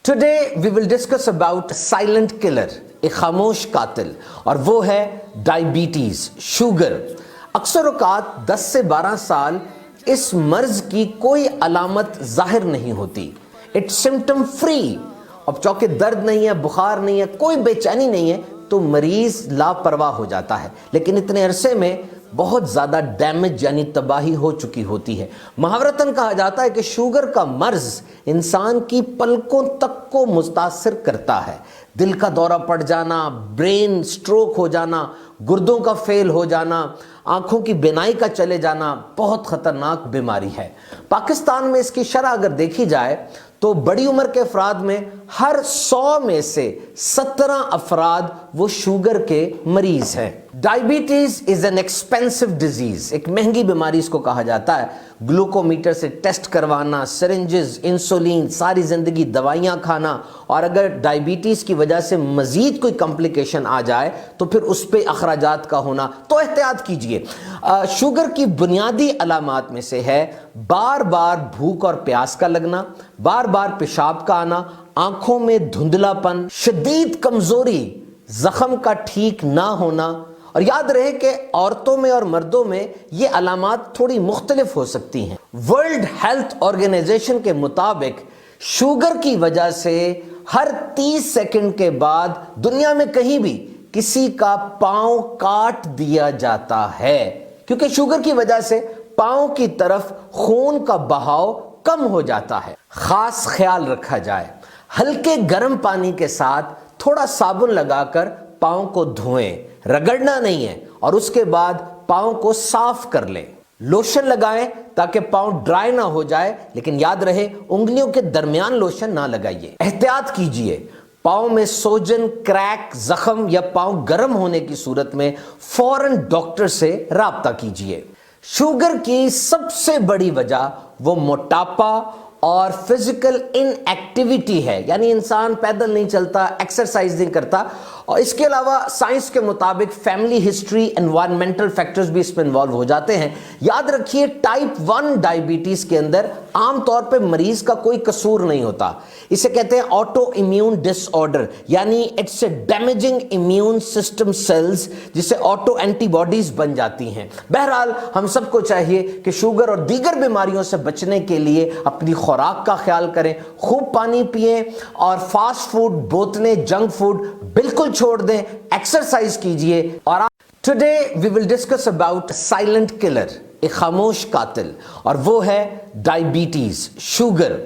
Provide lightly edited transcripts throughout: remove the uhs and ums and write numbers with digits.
Today we will discuss about silent killer, ایک خاموش قاتل، اور وہ ہے ڈائبیٹیز، شوگر۔ اکثر اوقات 10 سے 12 سال اس مرض کی کوئی علامت ظاہر نہیں ہوتی، اٹ سمپٹم فری۔ اب چونکہ درد نہیں ہے، بخار نہیں ہے، کوئی بے چینی نہیں ہے تو مریض لاپرواہ ہو جاتا ہے، لیکن اتنے عرصے میں بہت زیادہ ڈیمیج یعنی تباہی ہو چکی ہوتی ہے۔ محاورتاً کہا جاتا ہے کہ شوگر کا مرض انسان کی پلکوں تک کو متاثر کرتا ہے۔ دل کا دورہ پڑ جانا، برین سٹروک ہو جانا، گردوں کا فیل ہو جانا، آنکھوں کی بینائی کا چلے جانا بہت خطرناک بیماری ہے۔ پاکستان میں اس کی شرح اگر دیکھی جائے تو بڑی عمر کے افراد میں ہر 100 میں سے 17 افراد وہ شوگر کے مریض ہیں۔ Diabetes is an expensive disease, ایک مہنگی بیماری اس کو کہا جاتا ہے۔ گلوکومیٹر سے ٹیسٹ کروانا، سرنجز، انسولین، ساری زندگی دوائیاں کھانا، اور اگر ڈائبیٹیز کی وجہ سے مزید کوئی کمپلیکیشن آ جائے تو پھر اس پہ اخراجات کا ہونا، تو احتیاط کیجئے۔ شوگر کی بنیادی علامات میں سے ہے بار بار بھوک اور پیاس کا لگنا، بار بار پیشاب کا آنا، آنکھوں میں دھندلا پن، شدید کمزوری، زخم کا ٹھیک نہ ہونا۔ اور یاد رہے کہ عورتوں میں اور مردوں میں یہ علامات تھوڑی مختلف ہو سکتی ہیں۔ ورلڈ ہیلتھ آرگنائزیشن کے مطابق شوگر کی وجہ سے ہر 30 سیکنڈ کے بعد دنیا میں کہیں بھی کسی کا پاؤں کاٹ دیا جاتا ہے، کیونکہ شوگر کی وجہ سے پاؤں کی طرف خون کا بہاؤ کم ہو جاتا ہے۔ خاص خیال رکھا جائے، ہلکے گرم پانی کے ساتھ تھوڑا صابن لگا کر پاؤں کو دھوئیں، رگڑنا نہیں ہے، اور اس کے بعد پاؤں کو صاف کر لیں۔ لوشن لگائیں تاکہ پاؤں ڈرائی نہ ہو جائے، لیکن یاد رہے انگلیوں کے درمیان لوشن نہ لگائیے۔ احتیاط کیجئے، پاؤں میں سوجن، کریک، زخم یا پاؤں گرم ہونے کی صورت میں فوراً ڈاکٹر سے رابطہ کیجئے۔ شوگر کی سب سے بڑی وجہ وہ موٹاپا اور فزیکل ان ایکٹیویٹی ہے، یعنی انسان پیدل نہیں چلتا، ایکسرسائز نہیں کرتا۔ اور اس کے علاوہ سائنس کے مطابق فیملی ہسٹری، انوائرمنٹل فیکٹرز بھی اس میں انوالو ہو جاتے ہیں۔ یاد رکھیے ٹائپ 1 ڈائبیٹیز کے اندر عام طور پہ مریض کا کوئی قصور نہیں ہوتا، اسے کہتے ہیں آٹو امیون ڈس آرڈر، یعنی it's a damaging immune system cells, جسے آٹو اینٹی باڈیز بن جاتی ہیں۔ بہرحال ہم سب کو چاہیے کہ شوگر اور دیگر بیماریوں سے بچنے کے لیے اپنی خوراک کا خیال کریں، خوب پانی پئیں، اور فاسٹ فوڈ، بوتلیں، جنک فوڈ بالکل چھوڑ دیں، ایکسرسائز کیجئے۔ اور today we will discuss about silent killer, ایک خاموش قاتل، اور وہ ہے ڈائبیٹیز، شوگر۔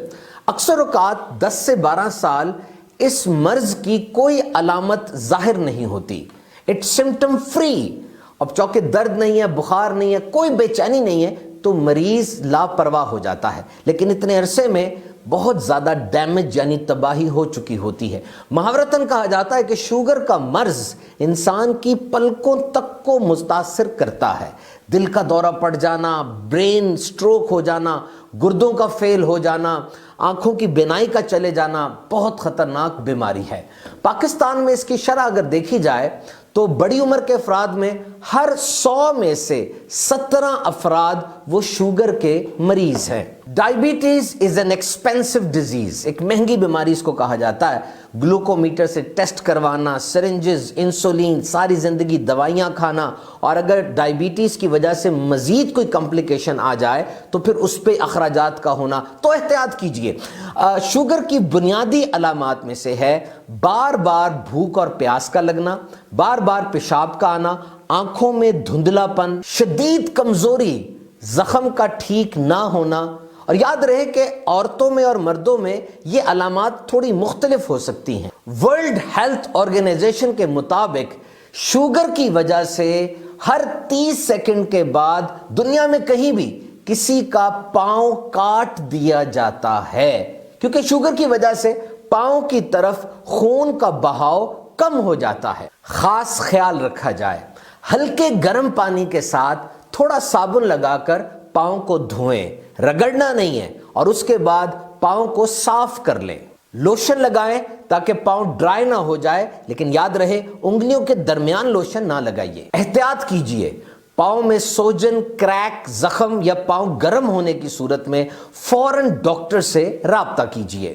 اکثر اوقات 10 سے 12 سال اس مرض کی کوئی علامت ظاہر نہیں ہوتی، اٹ سمپٹم فری۔ اب چونکہ درد نہیں ہے، بخار نہیں ہے، کوئی بے چینی نہیں ہے تو مریض لاپرواہ ہو جاتا ہے، لیکن اتنے عرصے میں بہت زیادہ ڈیمیج یعنی تباہی ہو چکی ہوتی ہے۔ محاورتاً کہا جاتا ہے کہ شوگر کا مرض انسان کی پلکوں تک کو متاثر کرتا ہے۔ دل کا دورہ پڑ جانا، برین سٹروک ہو جانا، گردوں کا فیل ہو جانا، آنکھوں کی بینائی کا چلے جانا بہت خطرناک بیماری ہے۔ پاکستان میں اس کی شرح اگر دیکھی جائے تو بڑی عمر کے افراد میں ہر 100 میں سے 17 افراد وہ شوگر کے مریض ہیں۔ Diabetes is an expensive disease, ایک مہنگی بیماری اس کو کہا جاتا ہے۔ گلوکومیٹر سے ٹیسٹ کروانا، سرنجز، انسولین، ساری زندگی دوائیاں کھانا، اور اگر ڈائبیٹیز کی وجہ سے مزید کوئی کمپلیکیشن آ جائے تو پھر اس پہ اخراجات کا ہونا، تو احتیاط کیجئے۔ شوگر کی بنیادی علامات میں سے ہے بار بار بھوک اور پیاس کا لگنا، بار بار پیشاب کا آنا، آنکھوں میں دھندلا پن، شدید کمزوری، زخم کا ٹھیک نہ ہونا۔ اور یاد رہے کہ عورتوں میں اور مردوں میں یہ علامات تھوڑی مختلف ہو سکتی ہیں۔ ورلڈ ہیلتھ آرگنائزیشن کے مطابق شوگر کی وجہ سے ہر 30 سیکنڈ کے بعد دنیا میں کہیں بھی کسی کا پاؤں کاٹ دیا جاتا ہے، کیونکہ شوگر کی وجہ سے پاؤں کی طرف خون کا بہاؤ کم ہو جاتا ہے۔ خاص خیال رکھا جائے، ہلکے گرم پانی کے ساتھ تھوڑا صابن لگا کر پاؤں کو دھوئیں، رگڑنا نہیں ہے، اور اس کے بعد پاؤں کو صاف کر لیں۔ لوشن لگائیں تاکہ پاؤں ڈرائی نہ ہو جائے، لیکن یاد رہے انگلیوں کے درمیان لوشن نہ لگائیے۔ احتیاط کیجئے، پاؤں میں سوجن، کریک، زخم یا پاؤں گرم ہونے کی صورت میں فوراً ڈاکٹر سے رابطہ کیجئے۔